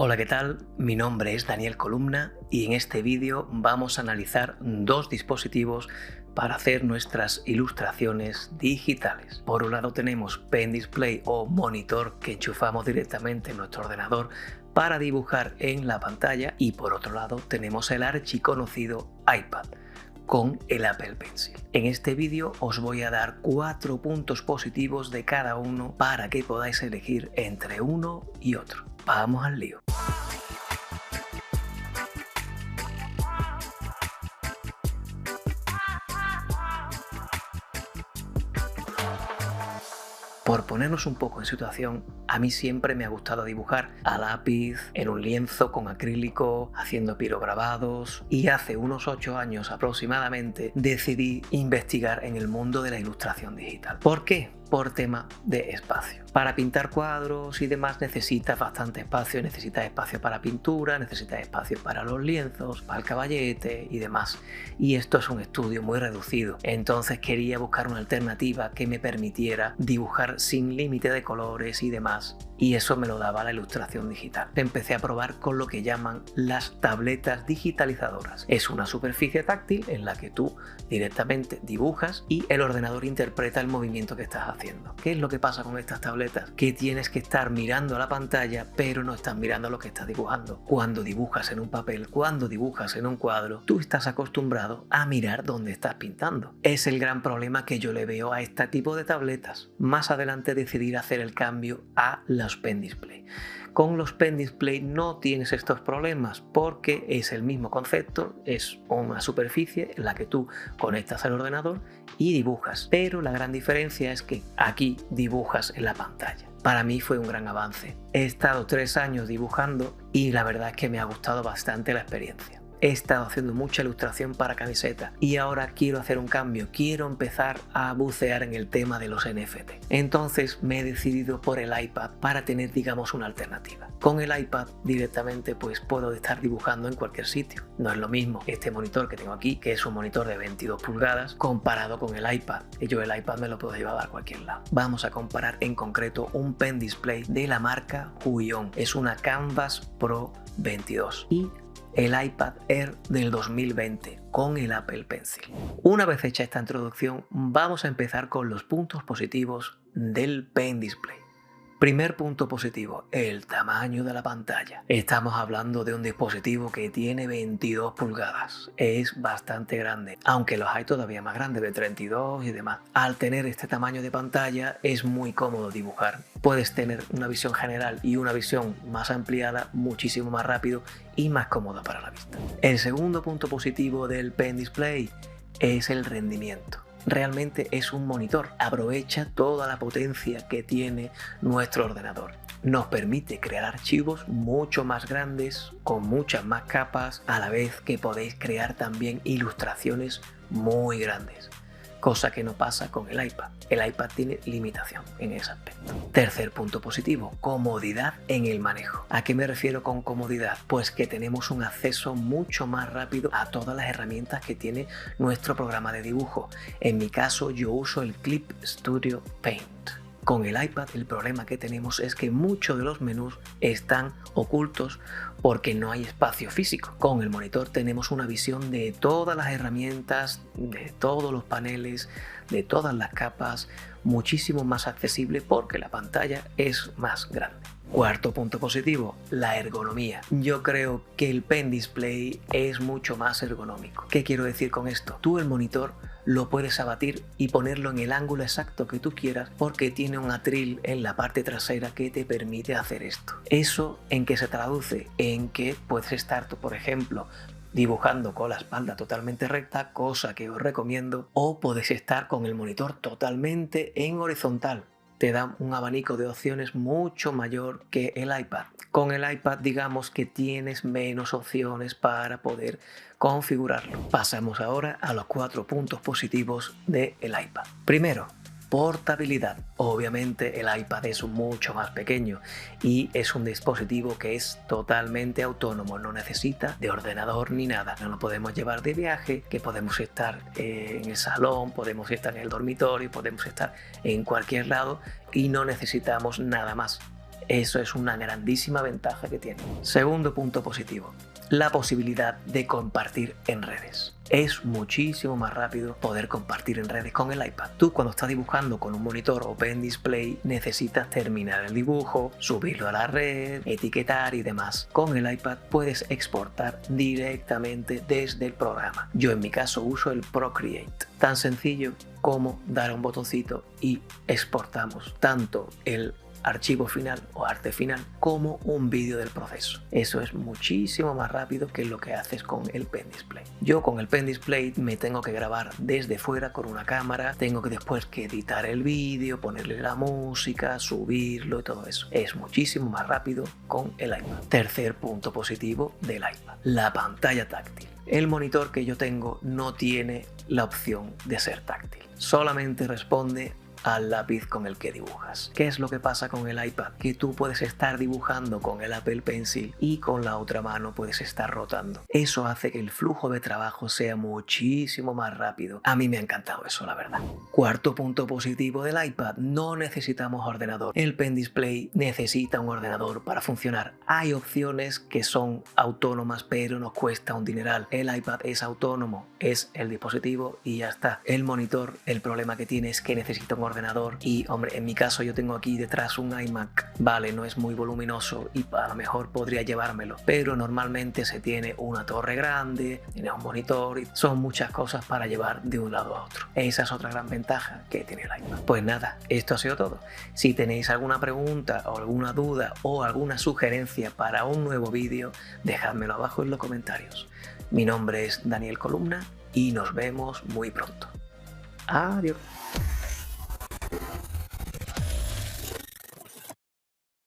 Hola, ¿qué tal? Mi nombre es Daniel Columna y en este vídeo vamos a analizar dos dispositivos para hacer nuestras ilustraciones digitales. Por un lado tenemos Pen Display o monitor que enchufamos directamente en nuestro ordenador para dibujar en la pantalla, y por otro lado tenemos el archiconocido iPad con el Apple Pencil. En este vídeo os voy a dar 4 puntos positivos de cada uno para que podáis elegir entre uno y otro. Vamos al lío. Por ponernos un poco en situación, a mí siempre me ha gustado dibujar a lápiz, en un lienzo con acrílico, haciendo pirograbados, y hace unos 8 años aproximadamente decidí investigar en el mundo de la ilustración digital. ¿Por qué? Por tema de espacio. Para pintar cuadros y demás necesitas bastante espacio, necesitas espacio para pintura, necesitas espacio para los lienzos, para el caballete y demás. Y esto es un estudio muy reducido. Entonces quería buscar una alternativa que me permitiera dibujar sin límite de colores y demás. Y eso me lo daba la ilustración digital. Empecé a probar con lo que llaman las tabletas digitalizadoras. Es una superficie táctil en la que tú directamente dibujas y el ordenador interpreta el movimiento que estás haciendo. ¿Qué es lo que pasa con estas tabletas? Que tienes que estar mirando a la pantalla, pero no estás mirando lo que estás dibujando. Cuando dibujas en un papel, cuando dibujas en un cuadro, tú estás acostumbrado a mirar dónde estás pintando. Es el gran problema que yo le veo a este tipo de tabletas. Más adelante decidí hacer el cambio a los Pen Display. Con los Pen Display no tienes estos problemas porque es el mismo concepto, es una superficie en la que tú conectas al ordenador y dibujas, pero la gran diferencia es que aquí dibujas en la pantalla. Para mí fue un gran avance. He estado 3 años dibujando y la verdad es que me ha gustado bastante la experiencia. He estado haciendo mucha ilustración para camisetas y ahora quiero hacer un cambio, quiero empezar a bucear en el tema de los NFT. Entonces me he decidido por el iPad para tener, digamos, una alternativa. Con el iPad directamente pues puedo estar dibujando en cualquier sitio. No es lo mismo este monitor que tengo aquí, que es un monitor de 22 pulgadas, comparado con el iPad. Y yo el iPad me lo puedo llevar a cualquier lado. Vamos a comparar en concreto un Pen Display de la marca Huion. Es una Canvas Pro 22 y el iPad Air del 2020 con el Apple Pencil. Una vez hecha esta introducción, vamos a empezar con los puntos positivos del Pen Display. Primer punto positivo, el tamaño de la pantalla. Estamos hablando de un dispositivo que tiene 22 pulgadas. Es bastante grande, aunque los hay todavía más grandes, de 32 y demás. Al tener este tamaño de pantalla es muy cómodo dibujar. Puedes tener una visión general y una visión más ampliada, muchísimo más rápido y más cómoda para la vista. El segundo punto positivo del Pen Display es el rendimiento. Realmente es un monitor, aprovecha toda la potencia que tiene nuestro ordenador. Nos permite crear archivos mucho más grandes, con muchas más capas, a la vez que podéis crear también ilustraciones muy grandes. Cosa que no pasa con el iPad. El iPad tiene limitación en ese aspecto. Tercer punto positivo, comodidad en el manejo. ¿A qué me refiero con comodidad? Pues que tenemos un acceso mucho más rápido a todas las herramientas que tiene nuestro programa de dibujo. En mi caso yo uso el Clip Studio Paint. Con el iPad el problema que tenemos es que muchos de los menús están ocultos porque no hay espacio físico. Con el monitor tenemos una visión de todas las herramientas, de todos los paneles, de todas las capas, muchísimo más accesible porque la pantalla es más grande. Cuarto punto positivo, la ergonomía. Yo creo que el Pen Display es mucho más ergonómico. ¿Qué quiero decir con esto? Tú el monitor lo puedes abatir y ponerlo en el ángulo exacto que tú quieras porque tiene un atril en la parte trasera que te permite hacer esto. ¿Eso en qué se traduce? En que puedes estar, por ejemplo, dibujando con la espalda totalmente recta, cosa que os recomiendo, o podéis estar con el monitor totalmente en horizontal. Te da un abanico de opciones mucho mayor que el iPad. Con el iPad digamos que tienes menos opciones para poder configurarlo. Pasamos ahora a los 4 puntos positivos del iPad. Primero, portabilidad. Obviamente el iPad es mucho más pequeño y es un dispositivo que es totalmente autónomo, no necesita de ordenador ni nada. No lo podemos llevar de viaje, que podemos estar en el salón, podemos estar en el dormitorio, podemos estar en cualquier lado y no necesitamos nada más. Eso es una grandísima ventaja que tiene. Segundo punto positivo, la posibilidad de compartir en redes. Es muchísimo más rápido poder compartir en redes con el iPad. Tú cuando estás dibujando con un monitor Open Display necesitas terminar el dibujo, subirlo a la red, etiquetar y demás. Con el iPad puedes exportar directamente desde el programa. Yo en mi caso uso el Procreate. Tan sencillo como dar a un botoncito y exportamos tanto el archivo final o arte final como un vídeo del proceso. Eso es muchísimo más rápido que lo que haces con el Pen Display. Yo con el Pen Display me tengo que grabar desde fuera con una cámara, tengo que después que editar el vídeo, ponerle la música, subirlo y todo eso. Es muchísimo más rápido con el iPad. Tercer punto positivo del iPad, la pantalla táctil. El monitor que yo tengo no tiene la opción de ser táctil, solamente responde al lápiz con el que dibujas. ¿Qué es lo que pasa con el iPad? Que tú puedes estar dibujando con el Apple Pencil y con la otra mano puedes estar rotando. Eso hace que el flujo de trabajo sea muchísimo más rápido. A mí me ha encantado eso, la verdad. Cuarto punto positivo del iPad, no necesitamos ordenador. El Pen Display necesita un ordenador para funcionar. Hay opciones que son autónomas, pero nos cuesta un dineral. El iPad es autónomo, es el dispositivo y ya está. El monitor, el problema que tiene es que necesita un ordenador y, hombre, en mi caso yo tengo aquí detrás un iMac, vale, no es muy voluminoso y a lo mejor podría llevármelo, pero normalmente se tiene una torre grande, tiene un monitor y son muchas cosas para llevar de un lado a otro. Esa es otra gran ventaja que tiene el iMac. Pues nada, esto ha sido todo. Si tenéis alguna pregunta o alguna duda o alguna sugerencia para un nuevo vídeo, dejádmelo abajo en los comentarios. Mi nombre es Daniel Columna y nos vemos muy pronto. Adiós.